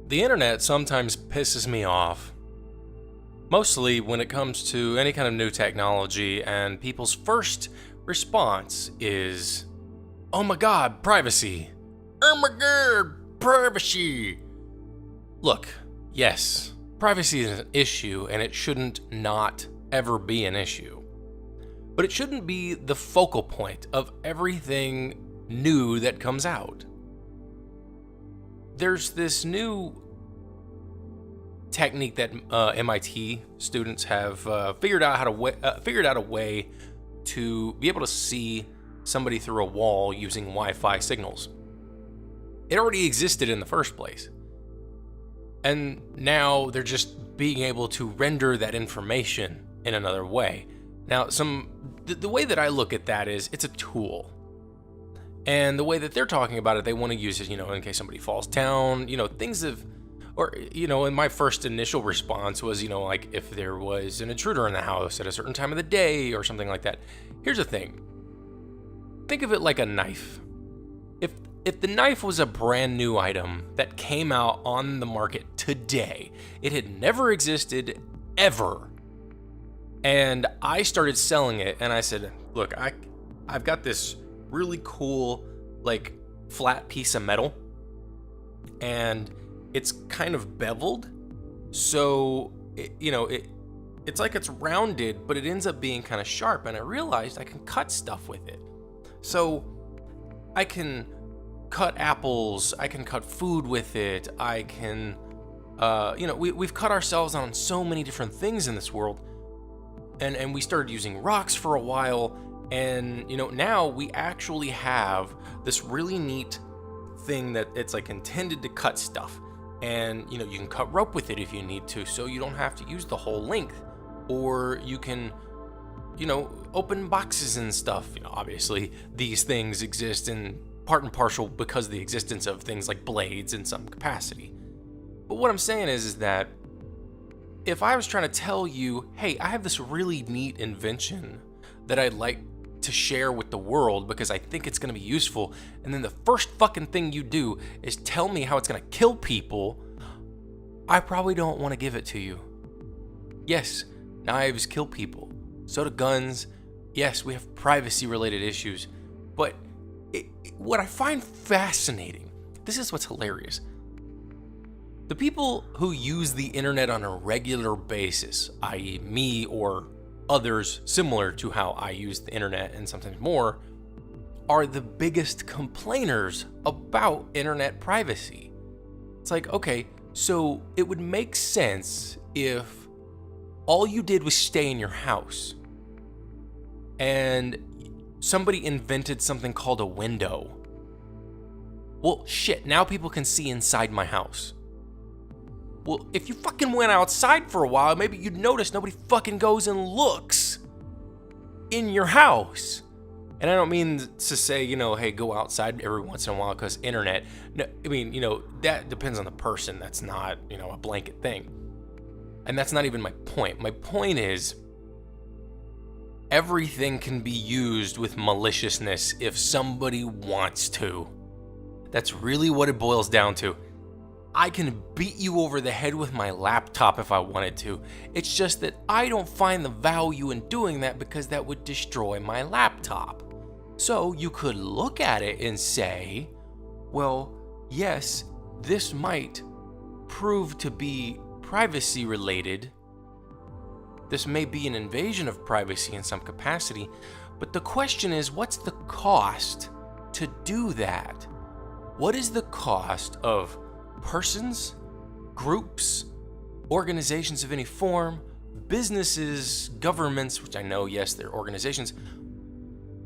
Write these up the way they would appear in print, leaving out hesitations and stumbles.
The internet sometimes pisses me off, mostly when it comes to any kind of new technology, and people's first response is, "Oh my god, privacy! Oh my god, privacy!" Look, yes, privacy is an issue, and it shouldn't not ever be an issue. But it shouldn't be the focal point of everything new that comes out. There's this new technique that MIT students have figured out a way to be able to see somebody through a wall using Wi-Fi signals. It already existed in the first place, and now they're just being able to render that information in another way. Now, the way that I look at that is it's a tool. And the way that they're talking about it, they want to use it, in case somebody falls down, and my first initial response was, like if there was an intruder in the house at a certain time of the day or something like that. Here's the thing. Think of it like a knife. If the knife was a brand new item that came out on the market today, it had never existed ever, and I started selling it, and I said, look, I've got this really cool, like, flat piece of metal, and it's kind of beveled, so it's like it's rounded, but it ends up being kind of sharp, and I realized I can cut stuff with it. So I can cut apples, I can cut food with it, I can we've cut ourselves on so many different things in this world, and we started using rocks for a while. And, now we actually have this really neat thing that it's like intended to cut stuff. And, you can cut rope with it if you need to, so you don't have to use the whole length. Or you can, open boxes and stuff. Obviously these things exist in part and parcel because of the existence of things like blades in some capacity. But what I'm saying is that if I was trying to tell you, hey, I have this really neat invention that I'd like to share with the world because I think it's going to be useful, and then the first fucking thing you do is tell me how it's going to kill people, I probably don't want to give it to you. Yes, knives kill people. So do guns. Yes, we have privacy related issues. But what I find fascinating, this is what's hilarious. The people who use the internet on a regular basis, i.e. me or others similar to how I use the internet and sometimes more, are the biggest complainers about internet privacy. It's like, okay, so it would make sense if all you did was stay in your house and somebody invented something called a window. Well, shit, now people can see inside my house. Well, if you fucking went outside for a while, maybe you'd notice nobody fucking goes and looks in your house. And I don't mean to say, hey, go outside every once in a while because internet. No, I mean, that depends on the person. That's not, a blanket thing. And that's not even my point. My point is, everything can be used with maliciousness if somebody wants to. That's really what it boils down to. I can beat you over the head with my laptop if I wanted to. It's just that I don't find the value in doing that because that would destroy my laptop. So you could look at it and say, well, yes, this might prove to be privacy related. This may be an invasion of privacy in some capacity, but the question is, what's the cost to do that? What is the cost of persons, groups, organizations of any form, businesses, governments, which I know, yes, they're organizations,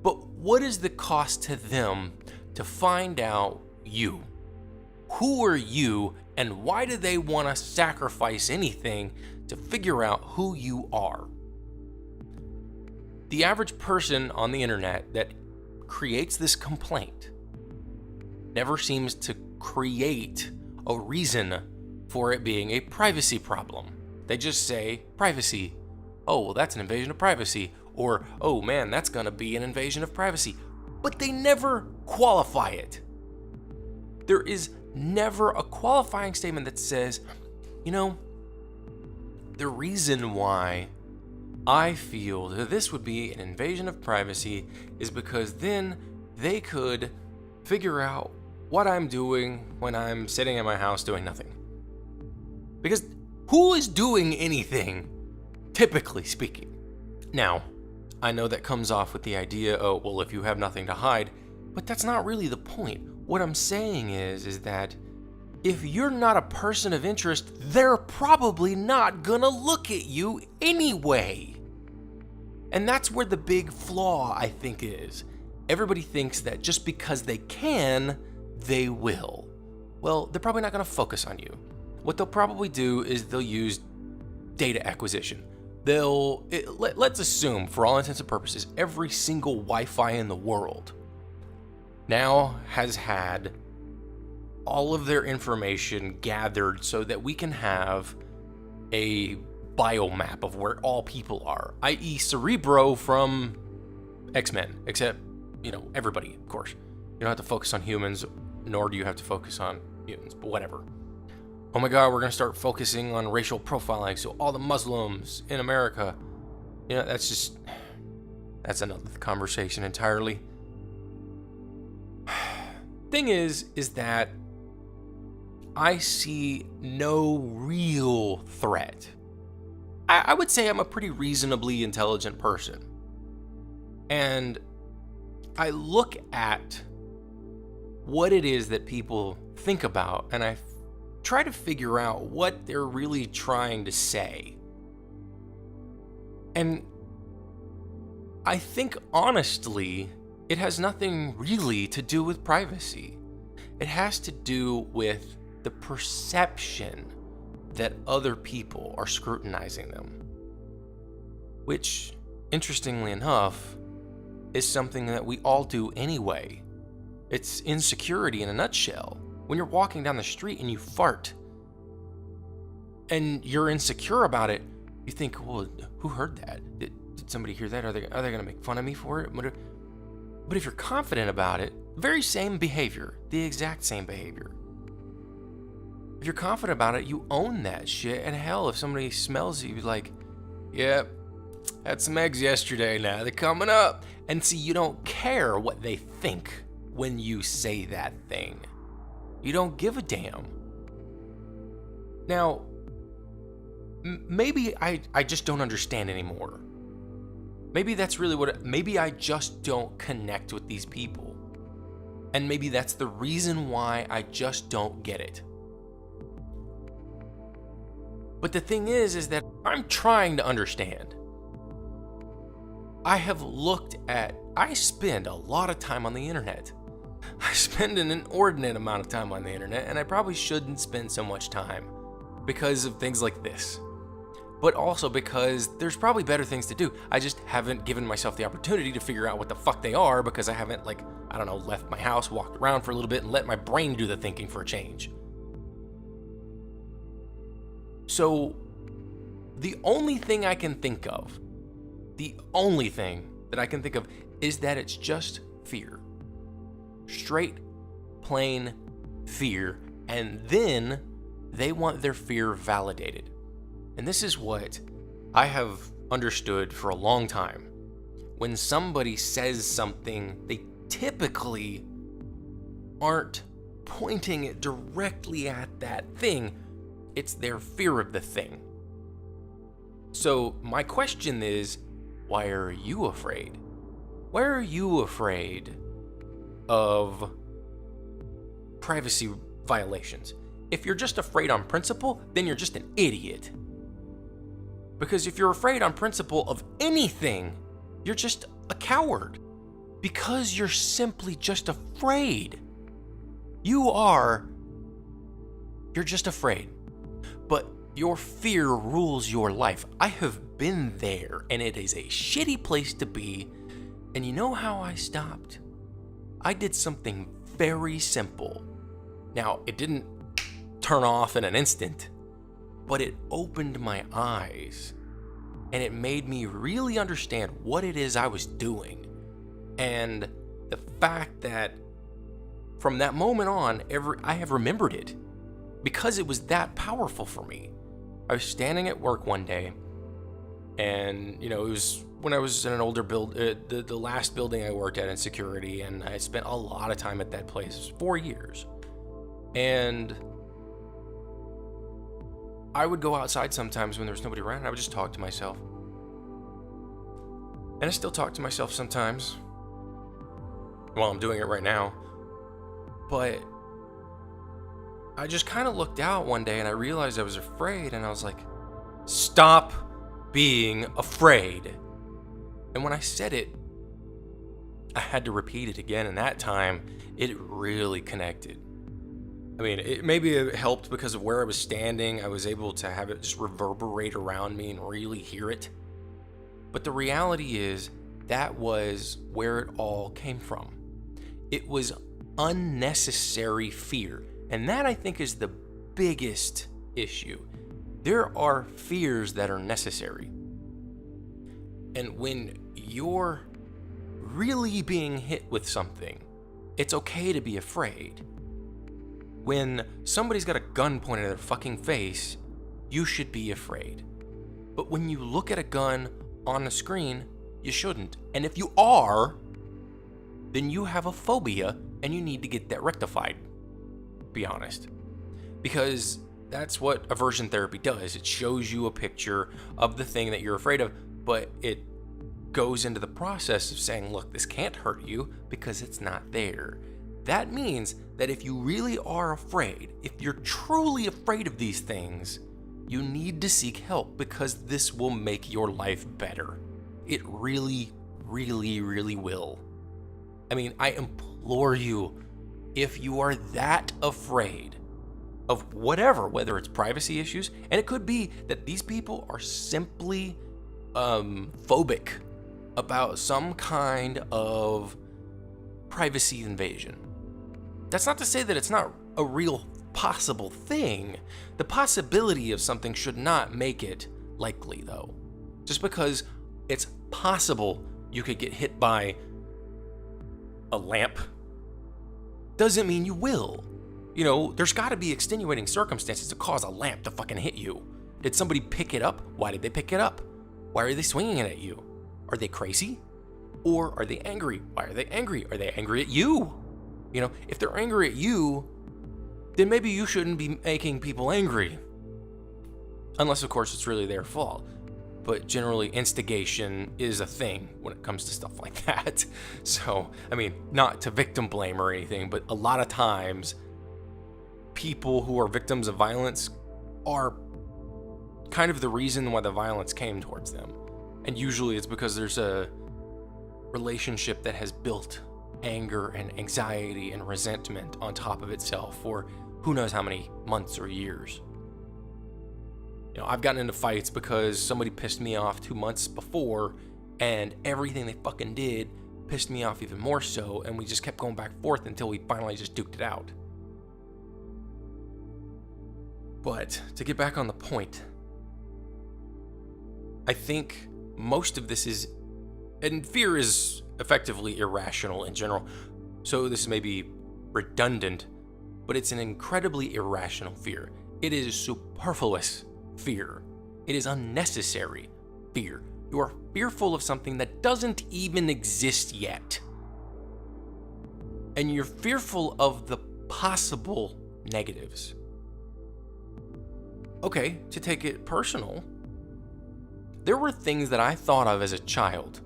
but what is the cost to them to find out you? Who are you, and why do they want to sacrifice anything to figure out who you are? The average person on the internet that creates this complaint never seems to create a reason for it being a privacy problem. They just say privacy. Oh, well, that's an invasion of privacy. Or, oh man, that's gonna be an invasion of privacy. But they never qualify it. There is never a qualifying statement that says, the reason why I feel that this would be an invasion of privacy is because then they could figure out what I'm doing when I'm sitting in my house doing nothing. Because who is doing anything, typically speaking? Now, I know that comes off with the idea, if you have nothing to hide, but that's not really the point. What I'm saying is that if you're not a person of interest, they're probably not gonna look at you anyway. And that's where the big flaw, I think, is. Everybody thinks that just because they can, they will. Well, they're probably not gonna focus on you. What they'll probably do is they'll use data acquisition. Let's assume, for all intents and purposes, every single Wi-Fi in the world now has had all of their information gathered so that we can have a biomap of where all people are, i.e. Cerebro from X-Men, except, everybody, of course. You don't have to focus on humans, nor do you have to focus on mutants, but whatever. Oh my God, we're going to start focusing on racial profiling, so all the Muslims in America, that's another conversation entirely. Thing is that I see no real threat. I would say I'm a pretty reasonably intelligent person. And I look at what it is that people think about, and I try to figure out what they're really trying to say. And I think, honestly, it has nothing really to do with privacy. It has to do with the perception that other people are scrutinizing them. Which, interestingly enough, is something that we all do anyway. It's insecurity in a nutshell. When you're walking down the street and you fart, and you're insecure about it, you think, well, who heard that? Did somebody hear that? Are they going to make fun of me for it? But if you're confident about it, very same behavior, the exact same behavior. If you're confident about it, you own that shit. And hell, if somebody smells you, you're like, yep, had some eggs yesterday, now they're coming up. And see, you don't care what they think when you say that thing. You don't give a damn. Now, maybe I just don't understand anymore. Maybe that's really maybe I just don't connect with these people. And maybe that's the reason why I just don't get it. But the thing is that I'm trying to understand. I spend a lot of time on the internet. I spend an inordinate amount of time on the internet, and I probably shouldn't spend so much time because of things like this. But also because there's probably better things to do. I just haven't given myself the opportunity to figure out what the fuck they are because I haven't, left my house, walked around for a little bit, and let my brain do the thinking for a change. So, the only thing I can think of is that it's just fear. Straight, plain fear. And then they want their fear validated. And this is what I have understood for a long time. When somebody says something, they typically aren't pointing it directly at that thing. It's their fear of the thing. So my question is, why are you afraid? Why are you afraid of privacy violations? If you're just afraid on principle, then you're just an idiot. Because if you're afraid on principle of anything, you're just a coward. Because you're simply just afraid. You're just afraid. But your fear rules your life. I have been there, and it is a shitty place to be. And you know how I stopped? I did something very simple. Now, it didn't turn off in an instant, but it opened my eyes, and it made me really understand what it is I was doing. And the fact that from that moment on, I have remembered it because it was that powerful for me. I was standing at work one day, and it was when I was in an older the last building I worked at, Insecurity, and I spent a lot of time at that place. It was 4 years. And I would go outside sometimes when there was nobody around, and I would just talk to myself. And I still talk to myself sometimes. Well, I'm doing it right now. But I just kind of looked out one day and I realized I was afraid, and I was like, stop being afraid. And when I said it, I had to repeat it again, and that time it really connected. I mean, maybe it helped because of where I was standing. I was able to have it just reverberate around me and really hear it. But the reality is, that was where it all came from. It was unnecessary fear. And that, I think, is the biggest issue. There are fears that are necessary. And when you're really being hit with something, it's okay to be afraid. When somebody's got a gun pointed at their fucking face, you should be afraid. But when you look at a gun on the screen, you shouldn't. And if you are, then you have a phobia and you need to get that rectified. Be honest. Because that's what aversion therapy does. It shows you a picture of the thing that you're afraid of, but it goes into the process of saying, look, this can't hurt you because it's not there. That means that if you really are afraid, if you're truly afraid of these things, you need to seek help, because this will make your life better. It really, really, really will. I mean, I implore you, if you are that afraid of whatever, whether it's privacy issues, and it could be that these people are simply phobic about some kind of privacy invasion. That's not to say that it's not a real possible thing. The possibility of something should not make it likely, though. Just because it's possible you could get hit by a lamp doesn't mean you will. There's got to be extenuating circumstances to cause a lamp to fucking hit you. Did somebody pick it up? Why did they pick it up? Why are they swinging it at you? Are they crazy? Or are they angry? Why are they angry? Are they angry at you? If they're angry at you, then maybe you shouldn't be making people angry. Unless, of course, it's really their fault. But generally, instigation is a thing when it comes to stuff like that. So, I mean, not to victim blame or anything, but a lot of times, people who are victims of violence are kind of the reason why the violence came towards them. And usually it's because there's a relationship that has built anger and anxiety and resentment on top of itself for who knows how many months or years. I've gotten into fights because somebody pissed me off 2 months before, and everything they fucking did pissed me off even more so, and we just kept going back and forth until we finally just duked it out. But to get back on the point, I think most of this is, and fear is effectively irrational in general, so this may be redundant, but it's an incredibly irrational fear. It is superfluous fear. It is unnecessary fear. You are fearful of something that doesn't even exist yet. And you're fearful of the possible negatives. Okay, to take it personal, there were things that I thought of as a child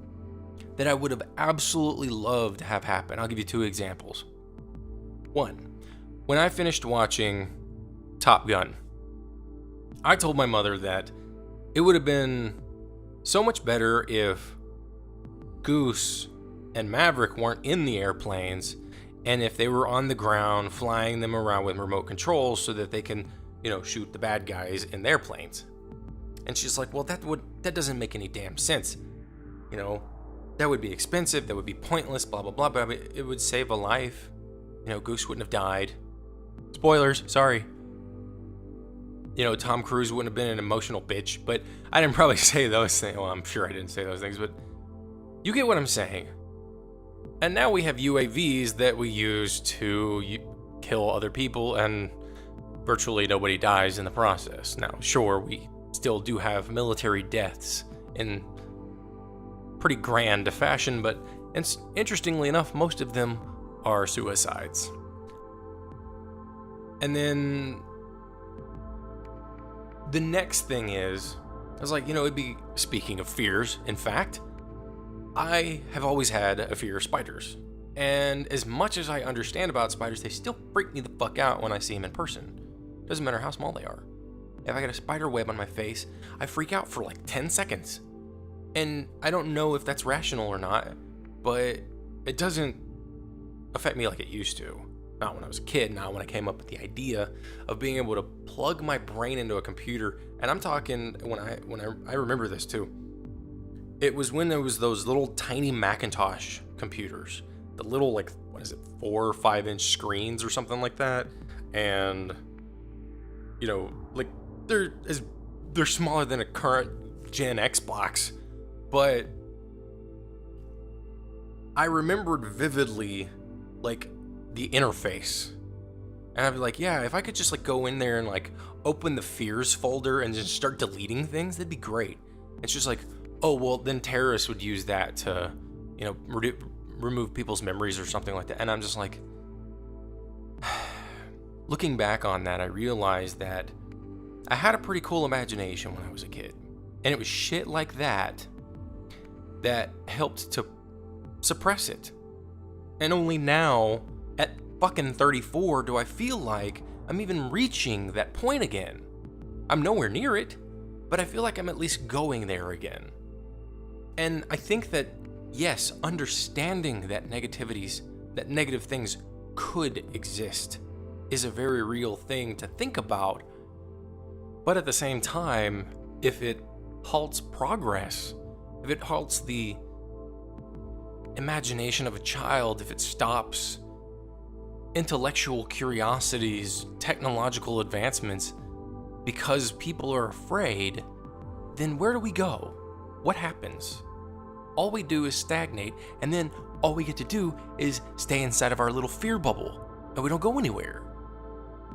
that I would have absolutely loved to have happen. I'll give you 2 examples. 1, when I finished watching Top Gun, I told my mother that it would have been so much better if Goose and Maverick weren't in the airplanes, and if they were on the ground flying them around with remote controls so that they can, shoot the bad guys in their planes. And she's like, well, that doesn't make any damn sense. That would be expensive, that would be pointless, blah, blah, blah, but it would save a life. Goose wouldn't have died. Spoilers, sorry. Tom Cruise wouldn't have been an emotional bitch, but I didn't probably say those things. Well, I'm sure I didn't say those things, but you get what I'm saying. And now we have UAVs that we use to kill other people, and virtually nobody dies in the process. Now, sure, we still do have military deaths in pretty grand fashion, but interestingly enough, most of them are suicides. And then the next thing is, I was like, it'd be, speaking of fears, in fact, I have always had a fear of spiders. And as much as I understand about spiders, they still freak me the fuck out when I see them in person. Doesn't matter how small they are. If I get a spider web on my face, I freak out for like 10 seconds. And I don't know if that's rational or not, but it doesn't affect me like it used to. Not when I was a kid, not when I came up with the idea of being able to plug my brain into a computer. And I'm talking, when I remember this too. It was when there was those little tiny Macintosh computers. The little, 4 or 5 inch screens or something like that. And, they're smaller than a current gen Xbox. But I remembered vividly, the interface. And I'd be like, yeah, if I could just go in there and open the fears folder and just start deleting things, that'd be great. It's just oh, well, then terrorists would use that to, remove people's memories or something like that. And I'm just looking back on that, I realized that I had a pretty cool imagination when I was a kid. And it was shit like that that helped to suppress it. And only now, at fucking 34, do I feel like I'm even reaching that point again. I'm nowhere near it, but I feel like I'm at least going there again. And I think that, yes, understanding that negative things could exist is a very real thing to think about. But at the same time, if it halts progress, if it halts the imagination of a child, if it stops intellectual curiosities, technological advancements, because people are afraid, then where do we go? What happens? All we do is stagnate, and then all we get to do is stay inside of our little fear bubble, and we don't go anywhere.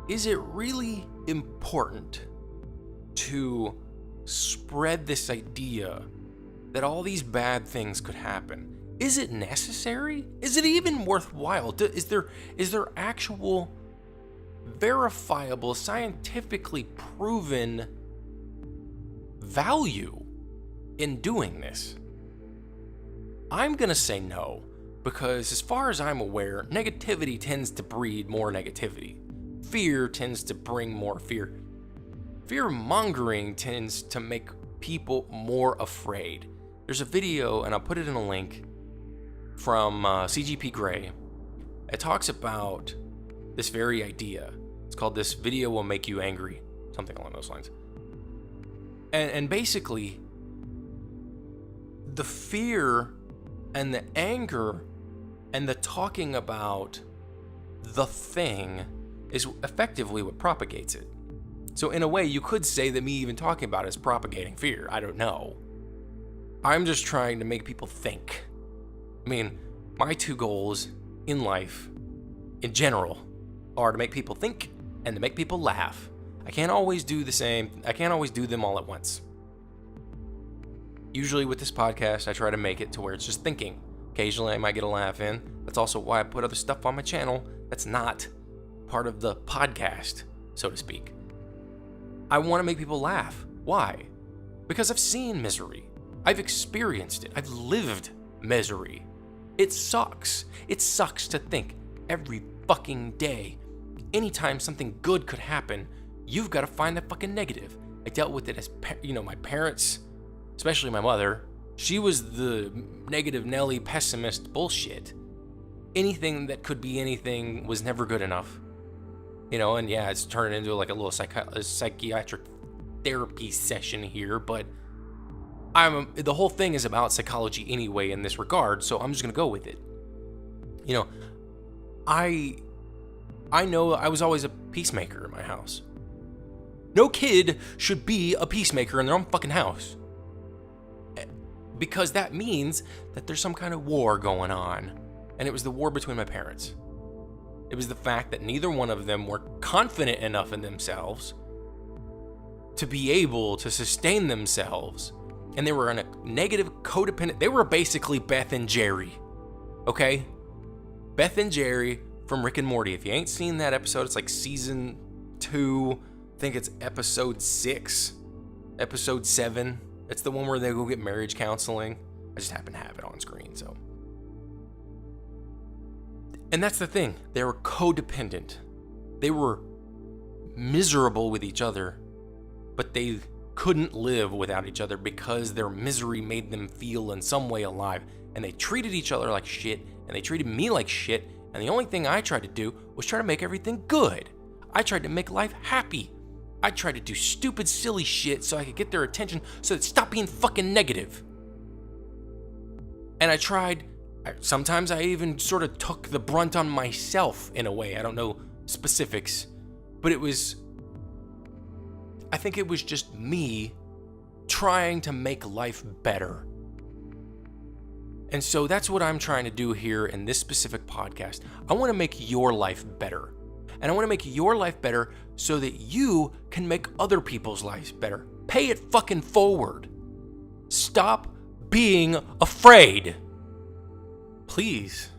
Is it really important to spread this idea that all these bad things could happen? Is it necessary? Is it even worthwhile? Is there actual, verifiable, scientifically proven value in doing this? I'm gonna say no, because as far as I'm aware, negativity tends to breed more negativity. Fear tends to bring more fear. Fear-mongering tends to make people more afraid. There's a video, and I'll put it in a link, from CGP Grey. It talks about this very idea. It's called "This Video Will Make You Angry," something along those lines. And basically, the fear and the anger and the talking about the thing is effectively what propagates it. So in a way, you could say that me even talking about it is propagating fear. I don't know. I'm just trying to make people think. I mean, my two goals in life, in general, are to make people think and to make people laugh. I can't always do the same. I can't always do them all at once. Usually with this podcast, I try to make it to where it's just thinking. Occasionally, I might get a laugh in. That's also why I put other stuff on my channel that's not part of the podcast, so to speak. I want to make people laugh. Why? Because I've seen misery. I've experienced it. I've lived misery. It sucks. It sucks to think every fucking day, anytime something good could happen, you've got to find the fucking negative. I dealt with it as, my parents, especially my mother, she was the negative Nelly pessimist bullshit. Anything that could be anything was never good enough. And yeah, it's turning into like a little psychiatric therapy session here, but the whole thing is about psychology anyway in this regard, so I'm just gonna go with it. I know I was always a peacemaker in my house. No kid should be a peacemaker in their own fucking house, because that means that there's some kind of war going on. And it was the war between my parents. It was the fact that neither one of them were confident enough in themselves to be able to sustain themselves. And they were in a negative codependent. They were basically Beth and Jerry. Okay? Beth and Jerry from Rick and Morty. If you ain't seen that episode, it's like season 2. I think it's episode 6. Episode 7. It's the one where they go get marriage counseling. I just happen to have it on screen, so. And that's the thing. They were codependent. They were miserable with each other, but they couldn't live without each other because their misery made them feel in some way alive. And they treated each other like shit, and they treated me like shit. And the only thing I tried to do was try to make everything good. I tried to make life happy. I tried to do stupid, silly shit so I could get their attention so they'd stop being fucking negative. And sometimes I even sort of took the brunt on myself in a way. I don't know specifics, but I think it was just me trying to make life better. And so that's what I'm trying to do here in this specific podcast. I want to make your life better. And I want to make your life better so that you can make other people's lives better. Pay it fucking forward. Stop being afraid. Please